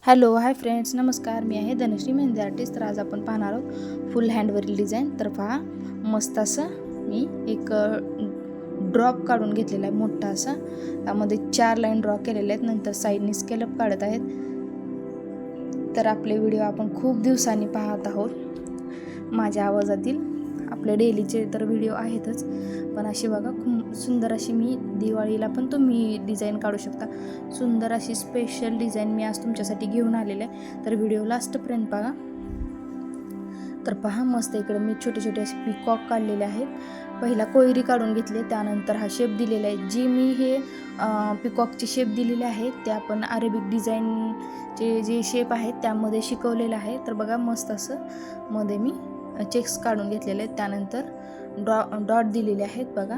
Hello hi friends, नमस्कार. मी आहे Dhanashree mehndi artist. तर आज आपण पाहणार आहोत फुल हँडवरील डिझाईन. तर पहा, मस्त असं मी एक ड्रॉप काढून घेतलेला आहे मोठा असा. त्यामध्ये 4 लाईन ड्रॉ केलेल्या आहेत, नंतर साईडनी स्केलअप काढत आहेत. तर आपले व्हिडिओ आपण खूप दिवसांनी पाहत आहोत. माझ्या आवाजातील आपले डेलीचे तर व्हिडिओ आहेतच, पण अशी बघा खूप सुंदर अशी मी दिवाळीला पण तुम्ही डिझाईन काढू शकता. सुंदर अशी स्पेशल डिझाईन मी आज तुमच्यासाठी घेऊन आलेले आहे. तर व्हिडिओ लास्टपर्यंत बघा. तर पहा, मस्त इकडे मी छोटे छोटे असे पिकॉक काढलेले आहेत. पहिला कोयरी काढून घेतले, त्यानंतर हा शेप दिलेला आहे. जे मी हे पिकॉकचे शेप दिलेले आहेत ते आपण अरेबिक डिझाईनचे जे शेप आहेत त्यामध्ये शिकवलेलं आहे. तर बघा, मस्त असं मध्ये मी चेक्स काढून घेतलेले आहेत. त्यानंतर डॉट दिलेले आहेत. बघा,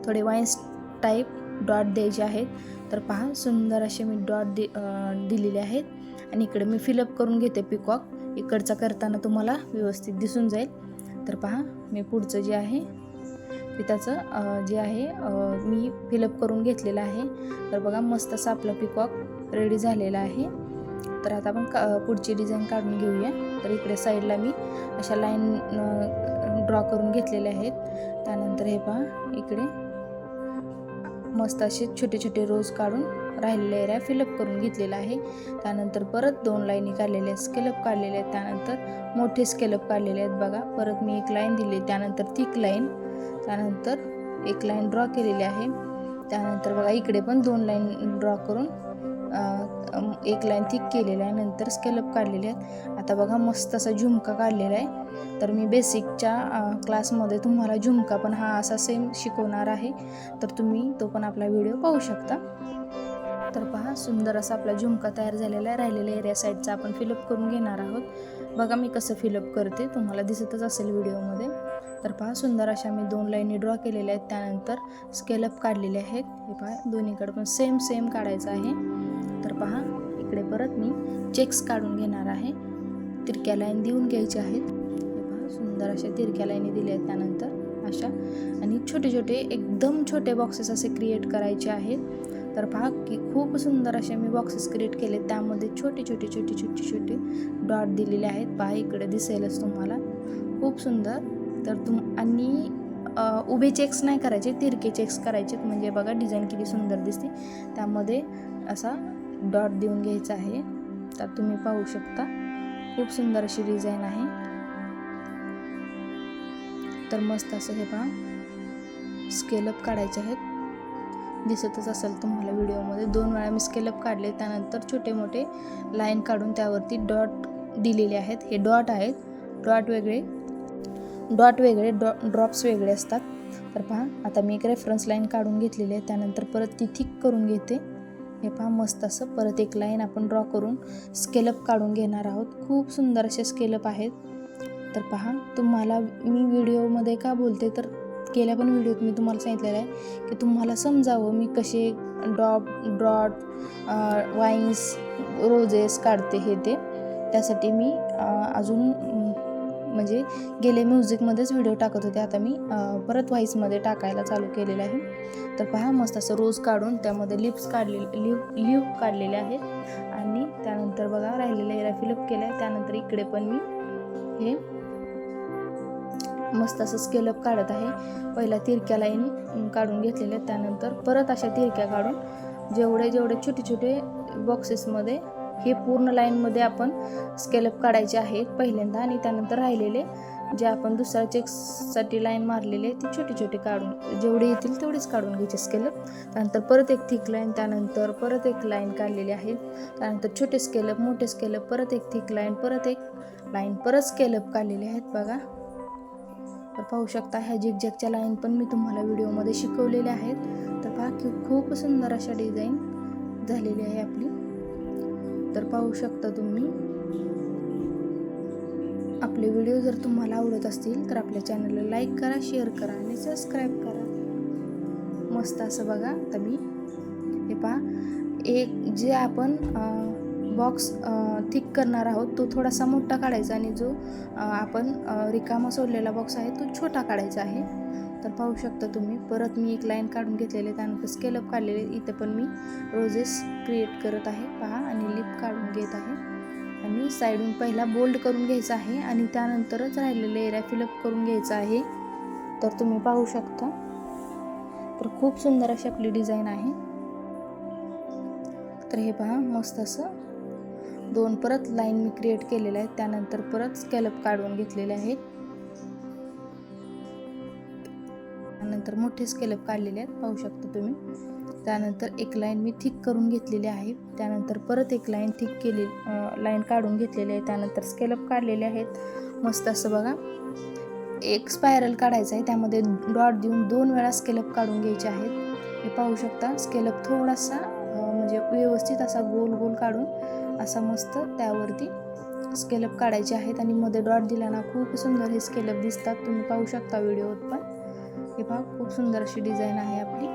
थोडे वाईन्स टाईप डॉट द्यायचे आहेत. तर पहा, सुंदर असे मी डॉट दिलेले आहेत. आणि इकडे मी फिलअप करून घेते पिकॉक. इकडचा करताना तुम्हाला व्यवस्थित दिसून जाईल. तर पहा, मी पुढचं जे आहे पिताचं जे आहे मी फिलअप करून घेतलेलं आहे. तर बघा, मस्त असं आपलं पिकॉक रेडी झालेला आहे. तर आता आपण पुढची डिझाईन काढून घेऊया. तर इकडे साईडला मी अशा लाईन ड्रॉ करून घेतलेल्या आहेत. त्यानंतर हे पहा, इकडे मस्त असे छोटे छोटे रोज काढून राहिलेले एरिया फिलअप करून घेतलेला आहे. त्यानंतर परत 2 लाईनी काढलेल्या आहेत, स्केलअप काढलेले आहेत. त्यानंतर मोठे स्केलअप काढलेले आहेत. बघा, परत मी एक लाईन दिली, त्यानंतर थिक लाईन, त्यानंतर एक लाईन ड्रॉ केलेली आहे. त्यानंतर बघा, इकडे पण 2 लाईन ड्रॉ करून एक लाईन थिक केलेला आहे, नंतर स्केलअप काढलेले आहेत. आता बघा, मस्त असा झुमका काढलेला आहे. तर मी बेसिकच्या क्लासमध्ये तुम्हाला झुमका पण हा असा सेम शिकवणार आहे. तर तुम्ही तो पण आपला व्हिडिओ पाहू शकता. तर पहा, सुंदर असा आपला झुमका तयार झालेला आहे. राहिलेल्या एरिया साईडचा आपण फिलअप करून घेणार आहोत. बघा, मी कसं फिलअप करते तुम्हाला दिसतच असेल व्हिडिओमध्ये. तर पहा, सुंदर अशा मी 2 लाईनी ड्रॉ केलेल्या आहेत. त्यानंतर स्केलअप काढलेले आहेत. हे पहा, दोन्हीकडे पण सेम काढायचं आहे. तर पहा, इकडे परत मी चेक्स काढून घेणार आहे. तिरक्या लाईन देऊन घ्यायचे आहेत. हे पहा, सुंदर अशा तिरक्या लाईनी दिल्या आहेत. त्यानंतर अशा आणि छोटे छोटे एकदम छोटे बॉक्सेस असे क्रिएट करायचे आहेत. तर पहा, की खूप सुंदर असे मी बॉक्सेस क्रिएट केले. त्यामध्ये छोटे छोटे डॉट दिलेले आहेत. पहा, इकडे दिसेलच तुम्हाला, खूप सुंदर. तर आणि उभे चेक्स नाही करायचे, तिरके चेक्स करायचे. म्हणजे बघा, डिझाईन किती सुंदर दिसते. त्यामध्ये असा डॉट देऊन घ्यायचा आहे. तर तुम्ही पाहू शकता, खूप सुंदर अशी डिझाईन आहे. तर मस्त असं हे पहा, स्केलअप काढायचे आहेत. दिसतच असेल तुम्हाला व्हिडिओमध्ये. 2 वेळा मी स्केलअप काढले. त्यानंतर छोटे मोठे लाईन काढून त्यावरती डॉट दिलेले आहेत. हे डॉट आहेत. डॉट वेगळे ड्रॉप्स वेगळे असतात. तर पहा, आता मी एक रेफरन्स लाईन काढून घेतलेली आहे. त्यानंतर परत ती थिक करून घेते. हे पहा, मस्त असं परत एक लाईन आपण ड्रॉ करून स्केलअप काढून घेणार आहोत. खूप सुंदर असे स्केलअप आहेत. तर पहा, तुम्हाला मी व्हिडिओमध्ये का बोलते, तर गेल्या पण व्हिडिओत मी तुम्हाला सांगितलेलं आहे की तुम्हाला समजावं मी कसे डॉट वाईन्स रोजेस काढते हे ते. त्यासाठी मी अजून म्हणजे गेले म्युझिकमध्येच व्हिडिओ टाकत होते. आता मी परत व्हाईसमध्ये टाकायला चालू केलेलं आहे. तर पहा, मस्त असं रोज काढून त्यामध्ये लिव्ह काढलेले आहेत. आणि त्यानंतर बघा, राहिलेल्या एरिया फिलअप केल्या आहे. त्यानंतर इकडे पण मी हे मस्त असं स्केलअप काढत आहे. पहिला तिरक्या लाईन काढून घेतलेल्या, त्यानंतर परत अशा तिरक्या काढून जेवढे छोटे बॉक्सेसमध्ये हे पूर्ण लाईनमध्ये आपण स्केलअप काढायचे आहेत पहिल्यांदा. आणि त्यानंतर राहिलेले जे आपण दुसऱ्या चेक्ससाठी लाईन मारलेले ते छोटे काढून जेवढे येतील तेवढेच काढून घ्यायचे स्केलअप. त्यानंतर परत एक थिक लाईन, त्यानंतर परत एक लाईन काढलेली आहे. त्यानंतर छोटे स्केलअप, मोठे स्केलअप, परत एक थिक लाईन, परत एक लाईन, परत स्केलअप काढलेले आहेत. बघा, तर पाहू शकता, ह्या झिगझॅगच्या लाईन पण मी तुम्हाला व्हिडिओमध्ये शिकवलेल्या आहेत. तर पहा, की खूप सुंदर अशा डिझाईन झालेली आहे आपली. तर पाहू शकता तुम्ही. आपले व्हिडिओ जर तुम्हाला आवडत असतील तर आपल्या चॅनलला लाईक करा, शेअर करा आणि सबस्क्राईब करा. मस्त असं बघा. तर मी हे पहा, एक जे आपण बॉक्स थिक करणार आहोत तो थोडासा मोठा काढायचा आणि जो आपण रिकामा सोडलेला बॉक्स आहे तो छोटा काढायचा आहे. तर पाहू शकता तुम्ही परत मी एक लाईन काढून घेतलेले, त्यानंतर स्केलअप काढलेले. इथे पण मी रोजेस क्रिएट करत आहे पहा, आणि लिप काढून घेत आहे आणि साईडून पहिला बोल्ड करून घ्यायचा आहे आणि त्यानंतरच राहिलेले एरिया फिलअप करून घ्यायचा आहे. तर तुम्ही पाहू शकता. तर खूप सुंदर अशी आपली डिझाईन आहे. तर हे पहा मस्त असं 2 परत लाईन मी क्रिएट केलेल्या आहेत, त्यानंतर परत स्केलअप काढून घेतलेले आहेत, त्यानंतर मोठे स्केलअप काढलेले आहेत पाहू शकता तुम्ही. त्यानंतर एक लाईन मी थिक करून घेतलेली आहे, त्यानंतर परत एक लाईन थिक केली लाईन काढून घेतलेली आहे, त्यानंतर स्केलअप काढलेले आहेत मस्त असं बघा. एक स्पायरल काढायचं आहे, त्यामध्ये डॉट देऊन 2 वेळा स्केलअप काढून घ्यायचे आहेत. हे पाहू शकता. स्केलअप थोडासा म्हणजे व्यवस्थित असा गोल गोल काढून असा मस्त त्यावरती स्केलअप काढायचे आहेत आणि मध्ये डॉट दिला ना खूप सुंदर हे स्केलअप दिसतात. तुम्ही पाहू शकता व्हिडिओत पण. हे पहा खूप सुंदर अशी डिझाईन आहे आपली.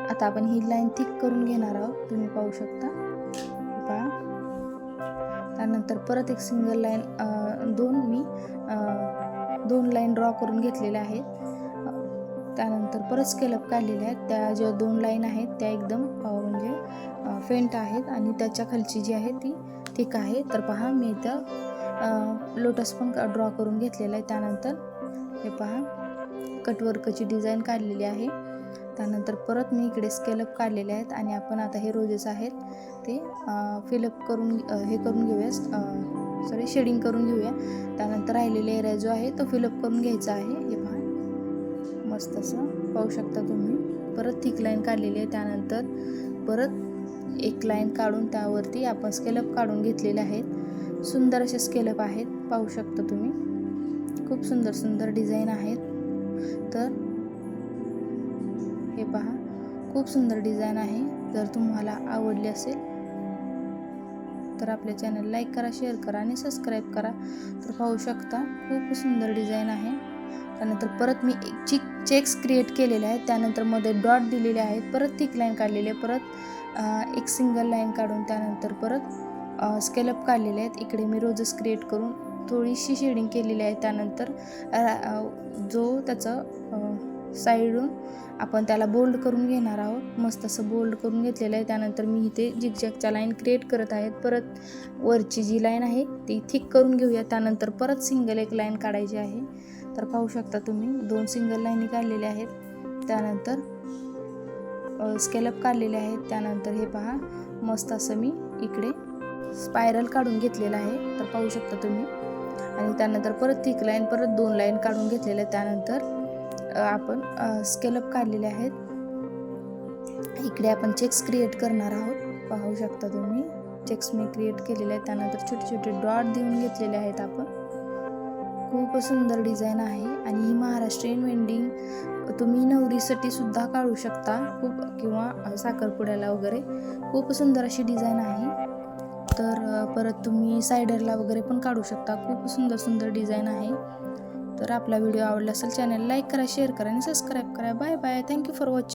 आता आपण ही लाईन थिक करून घेणार आहोत, तुम्ही पाहू शकता. पहा त्यानंतर परत एक सिंगल लाईन 2 लाईन ड्रॉ करून घेतलेल्या आहेत. त्यानंतर परत स्केलअप काढलेले आहेत. त्या ज्या 2 लाईन आहेत त्या एकदम म्हणजे फेंट आहेत आणि त्याच्या खालची जी आहे ती थिक आहे. तर पहा मी इथं लोटस पण ड्रॉ करून घेतलेला आहे. त्यानंतर हे पहा कटवर्कची डिझाईन काढलेली आहे. त्यानंतर परत मी इकडे स्केलअप काढलेले आहेत आणि आपण आता हे रोजेस आहेत ते फिलअप करून हे करून घेऊया, शेडिंग करून घेऊया. त्यानंतर राहिलेला एरिया जो आहे तो फिलअप करून घ्यायचा आहे. हे पहा मस्त असं पाहू शकता तुम्ही. परत थिक लाईन काढलेली आहे, त्यानंतर परत एक लाईन काढून त्यावरती आपण स्केलअप काढून घेतलेले आहेत. सुंदर असे स्केलअप आहेत पाहू शकता तुम्ही. खूप सुंदर सुंदर डिझाईन आहेत. तर हे पहा खूप सुंदर डिझाईन आहे. जर तुम्हाला आवडली असेल तर आपल्या चॅनल लाईक करा, शेअर करा आणि सबस्क्राईब करा. तर पाहू शकता खूप सुंदर डिझाईन आहे. त्यानंतर परत मी चेक्स क्रिएट केलेले आहेत, त्यानंतर मध्ये डॉट दिलेले आहेत, परत थिक लाईन काढलेली आहे, परत एक सिंगल लाईन काढून त्यानंतर परत स्केलअप काढलेले आहेत. इकडे मी रोजेस क्रिएट करून थोडीशी शेडिंग केलेली आहे. त्यानंतर जो त्याचं साईडून आपण त्याला बोल्ड करून घेणार आहोत. मस्त असं बोल्ड करून घेतलेलं आहे. त्यानंतर मी इथे झिगझॅगच्या लाईन क्रिएट करत आहेत. परत वरची जी लाईन आहे ती थिक करून घेऊया. त्यानंतर परत सिंगल एक लाईन काढायची आहे. तर पाहू शकता तुम्ही 2 सिंगल लाईनी काढलेल्या आहेत. त्यानंतर स्केलअप काढलेले आहेत. त्यानंतर हे पहा मस्त असं मी इकडे स्पायरल काढून घेतलेलं आहे. तर पाहू शकता तुम्ही. आणि त्यानंतर परत थिक लाईन, परत 2 लाईन काढून घेतलेल्या आहेत. त्यानंतर आपण स्केलअप काढलेले आहेत. इकडे आपण चेक्स क्रिएट करणार आहोत पाहू शकता तुम्ही. चेक्स मी क्रिएट केलेले आहेत. त्यानंतर छोटे छोटे डॉट देऊन घेतलेले आहेत आपण. खूप सुंदर डिझाईन आहे आणि ही महाराष्ट्रीयन वेंडिंग तुम्ही नवरीसाठी सुद्धा काढू शकता किंवा साखरपुड्याला वगैरे. खूप सुंदर अशी डिझाईन आहे. तर परत तुम्ही सायडरला वगैरे पण काढू शकता. खूप सुंदर सुंदर डिझाईन आहे. तर आपला व्हिडिओ आवडला असेल चॅनल लाईक करा, शेअर करा आणि सबस्क्राईब करा. Bye bye. Thank you for watching.